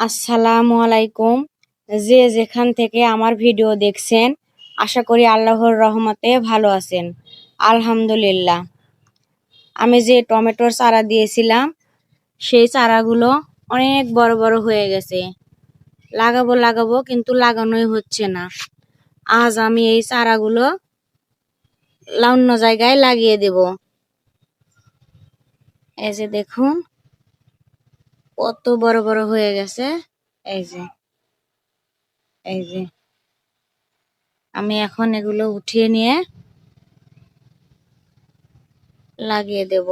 আসসালামু আলাইকুম। যে যেখান থেকে আমার ভিডিও দেখছেন, আশা করি আল্লাহর রহমতে ভালো আছেন। আলহামদুলিল্লাহ। আমি যে টমেটোর চারা দিয়েছিলাম, সেই চারাগুলো অনেক বড় বড় হয়ে গেছে। লাগাবো লাগাবো কিন্তু লাগানোই হচ্ছে না। আজ আমি এই চারাগুলো অন্য জায়গায় লাগিয়ে দেব। এই যে দেখুন, কত বড় বড় হয়ে গেছে। এই যে এই যে আমি এখন এগুলো উঠিয়ে নিয়ে লাগিয়ে দেব।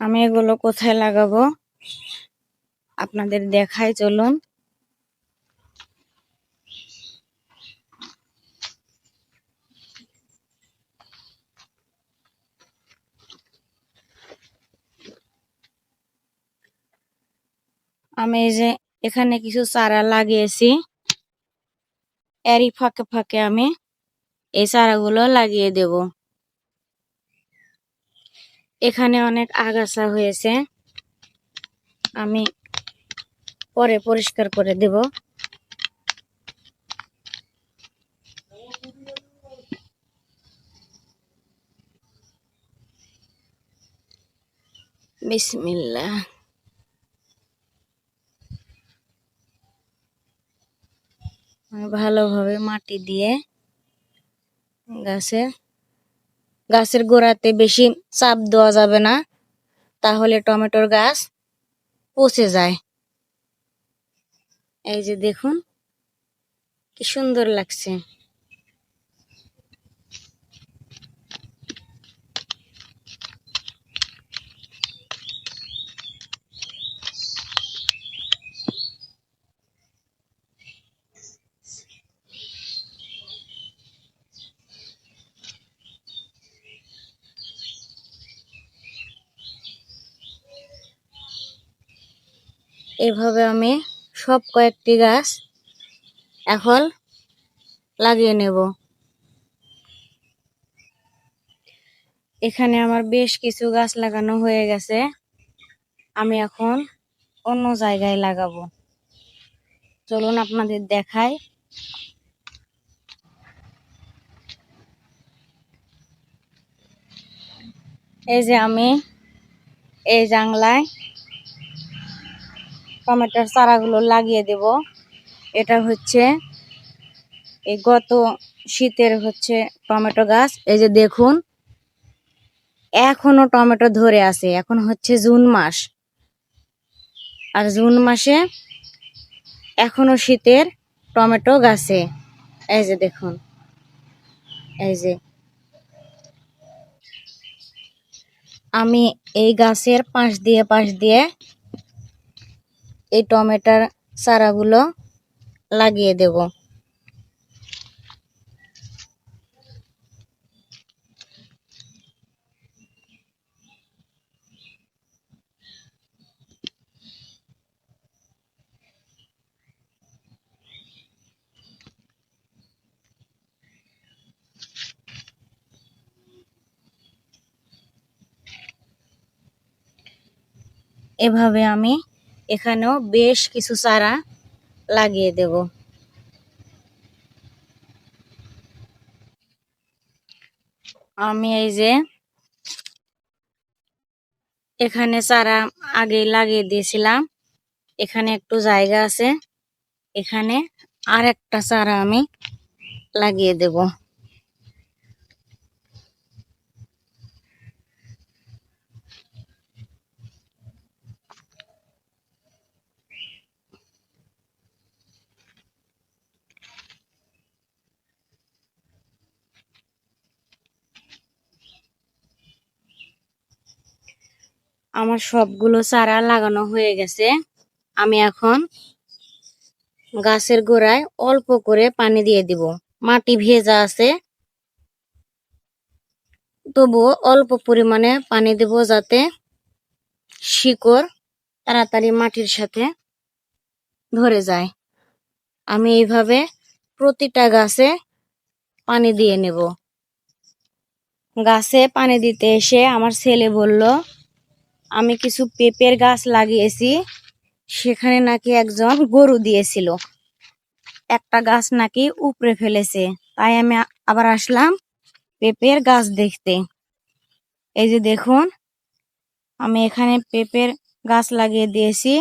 আমি এগুলো কোথায় লাগাবো আপনাদের দেখাই, চলুন। আমি এই যে এখানে কিছু চারা লাগিয়েছি, এরই ফাঁকে ফাঁকে আমি এই চারাগুলো লাগিয়ে দেব। এখানে অনেক আগাছা হয়েছে, আমি পরে পরিষ্কার করে দেব। বিসমিল্লাহ। ভালোভাবে মাটি দিয়ে গাছের গোড়াতে বেশি চাপ দেওয়া যাবে না, তাহলে টমেটোর গাছ পচে যায়। এই যে দেখুন কি সুন্দর লাগছে। এভাবে আমি সব কয়েকটি গাছ এখন লাগিয়ে নেব। এখানে আমার বেশ কিছু গাছ লাগানো হয়ে গেছে, আমি এখন অন্য জায়গায় লাগাবো। চলুন আপনাদের দেখাই। এই যে আমি এই জাংলায় টমেটোর চারাগুলো লাগিয়ে দেব। এটা হচ্ছে এই গত শীতের টমেটো গাছ। এই যে দেখুন, এখনো টমেটো ধরে আছে। এখন হচ্ছে জুন মাস, আর জুন মাসে এখনো শীতের টমেটো গাছে। এই যে দেখুন, এই যে আমি এই গাছের পাশ দিয়ে এই টমেটোর চারাগুলো লাগিয়ে দেব। এভাবে আমি এখানেও বেশ কিছু চারা লাগিয়ে দেব। আমি এই যে এখানে চারা আগে লাগিয়ে দিয়েছিলাম, এখানে একটু জায়গা আছে, এখানে আর একটা চারা আমি লাগিয়ে দেব। আমার সবগুলো চারা লাগানো হয়ে গেছে। আমি এখন গাছের গোড়ায় অল্প করে পানি দিয়ে দিব। মাটি ভেজা আছে, তবুও অল্প পরিমাণে পানি দেব, যাতে শিকড় তাড়াতাড়ি মাটির সাথে ধরে যায়। আমি এইভাবে প্রতিটা গাছে পানি দিয়ে নেব। গাছে পানি দিতে এসে আমার ছেলে বলল, আমি কিছু পেঁপের গাছ লাগিয়েছি, সেখানে নাকি একজন গরু দিয়েছিল, একটা গাছ নাকি উপড়ে ফেলেছে। তাই আমি আবার আসলাম পেঁপের গাছ দেখতে। এই যে দেখুন, আমি এখানে পেঁপের গাছ লাগিয়ে দিয়েছি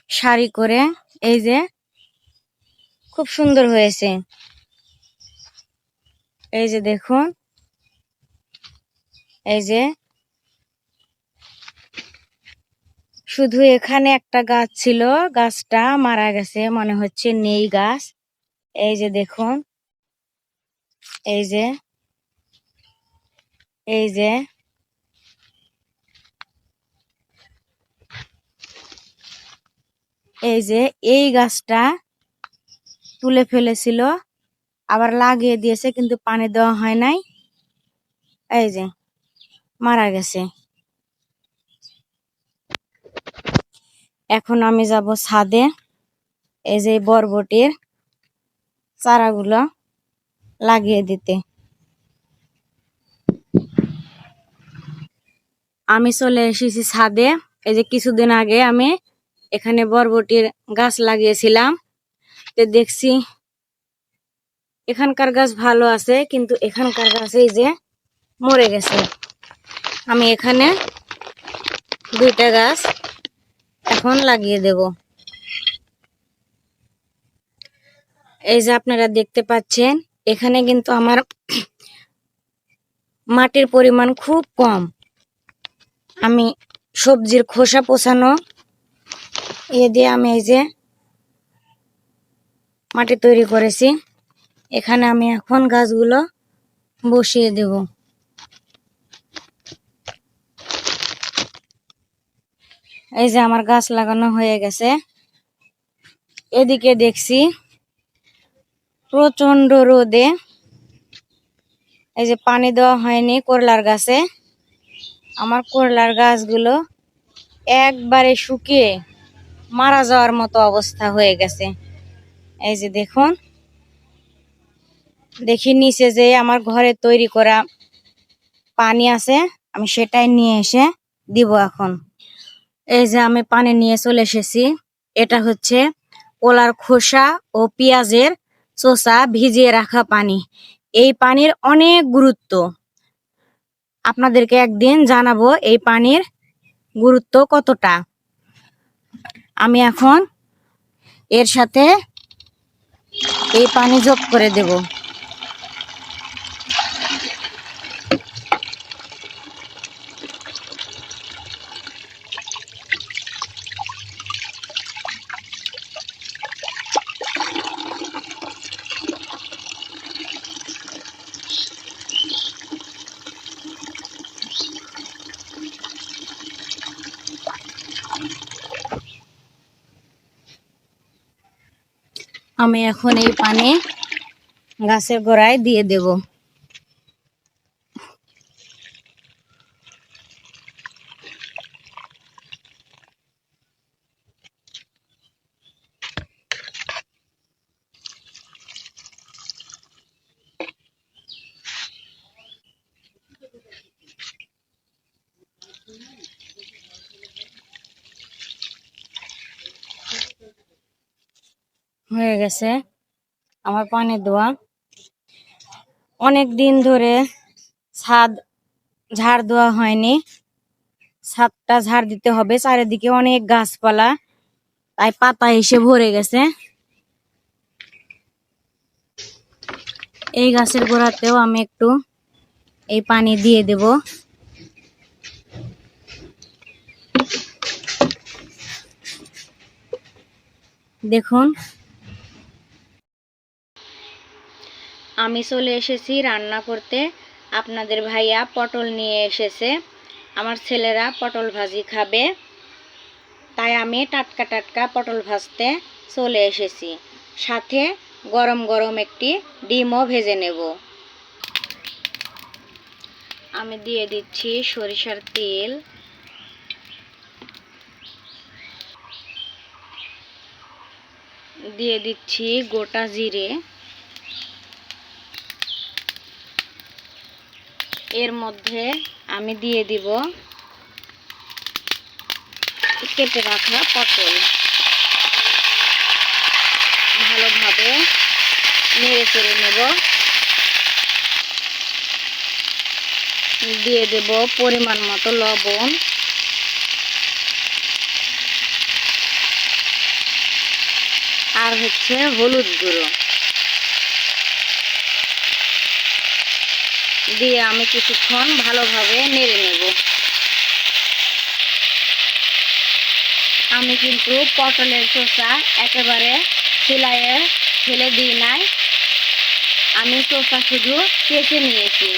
সারি করে। এই যে খুব সুন্দর হয়েছে। এই যে দেখুন, এই যে শুধু এখানে একটা গাছ ছিল, গাছটা মারা গেছে, মনে হচ্ছে নেই গাছ। এই যে দেখুন, এই যে এই যে এই যে এই গাছটা তুলে ফেলেছিল, আবার লাগিয়ে দিয়েছে, কিন্তু পানি দেওয়া হয় নাই। এই যে মারা গেছে। এখন আমি যাব ছাদে, এই যে বরবটির চারাগুলো লাগিয়ে দিতে। আমি চলে এসেছি ছাদে। এই যে কিছুদিন আগে আমি এখানে বরবটির গাছ লাগিয়েছিলাম, তো দেখছি এখানকার গাছ ভালো আছে, কিন্তু এখানকার গাছ এই যে মরে গেছে। আমি এখানে দুইটা গাছ এখন লাগিয়ে দেব। এই যে আপনারা দেখতে পাচ্ছেন, এখানে কিন্তু আমার মাটির পরিমাণ খুব কম। আমি সবজির খোসা পচানো দিয়ে আমি এই যে মাটি তৈরি করেছি। এখানে আমি এখন গাছগুলো বসিয়ে দেব। এই যে আমার গাছ লাগানো হয়ে গেছে। এদিকে দেখছি প্রচন্ড রোদে এই যে পানি দেওয়া হয়নি করলার গাছে। আমার করলার গাছগুলো একবারে শুকিয়ে মারা যাওয়ার মতো অবস্থা হয়ে গেছে। এই যে দেখুন, দেখি নিচে যে আমার ঘরে তৈরি করা পানি আছে, আমি সেটাই নিয়ে এসে দিব এখন। এই যে আমি পানি নিয়ে চলে এসেছি। এটা হচ্ছে কলার খোসা ও পেঁয়াজের চোষা ভিজিয়ে রাখা পানি। এই পানির অনেক গুরুত্ব, আপনাদেরকে একদিন জানাবো এই পানির গুরুত্ব কতটা। আমি এখন এর সাথে এই পানি যোগ করে দেব। আমি এখন এই পানি গাছের গোড়ায় দিয়ে দেব। হয়ে গেছে আমার পানি দেওয়া। অনেক দিন ধরে ছাদ ঝাড় দেওয়া হয়নি, ছাদটা ঝাড় দিতে হবে। চারিদিকে অনেক গাছপালা, তাই পাতা এসে ভরে গেছে। এই গাছের গোড়াতেও আমি একটু এই পানি দিয়ে দেব। দেখুন, আমি চলে এসেছি রান্না করতে। আপনাদের ভাইয়া পটল নিয়ে এসেছে, আমার ছেলেরা পটল ভাজি খাবে, তাই আমি টাটকা টাটকা পটল ভাজতে চলে এসেছি। সাথে গরম গরম একটি ডিমও ভেজে নেব। আমি দিয়ে দিচ্ছি সরিষার তেল, দিয়ে দিচ্ছি গোটা জিরে, এর মধ্যে আমি দিয়ে দিব কেটে রাখা পটল। ভালোভাবে নেড়ে চেড়ে নেব। দিয়ে দেব পরিমাণ মতো লবণ, আর হলুদ গুঁড়ো দিয়ে আমি কিছুক্ষণ ভালোভাবে নেড়ে নেব। আমি কিন্তু পটলের চোষা একেবারে ছিলাইয়ে ফেলে দিই নাই, আমি চোষা শুধু কেটে নিয়েছি।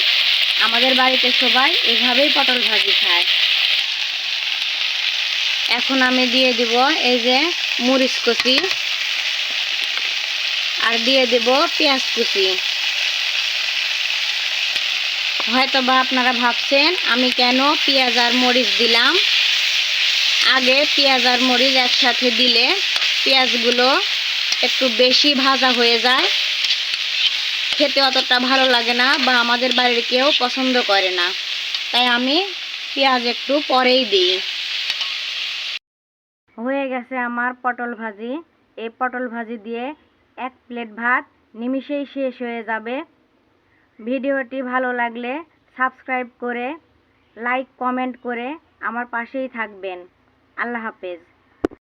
আমাদের বাড়িতে সবাই এভাবেই পটল ভাজি খায়। এখন আমি দিয়ে দিব এই যে মরিচ কুচি, আর দিয়ে দেব পেঁয়াজ কুচি। হয়তো বা আপনারা ভাবছেন আমি কেন পেঁয়াজ আর মরিচ দিলাম। আগে পেঁয়াজ আর মরিচ একসাথে দিলে পেঁয়াজগুলো একটু বেশি ভাজা হয়ে যায়, খেতে অতটা ভালো লাগে না বা আমাদের বাড়ির কেউ পছন্দ করে না, তাই আমি পেঁয়াজ একটু পরেই দিই। হয়ে গেছে আমার পটল ভাজি। এই পটল ভাজি দিয়ে এক প্লেট ভাত নিমিষেই শেষ হয়ে যাবে। ভিডিওটি ভালো লাগলে সাবস্ক্রাইব করে লাইক কমেন্ট করে আমার পাশেই থাকবেন। আল্লাহ হাফেজ।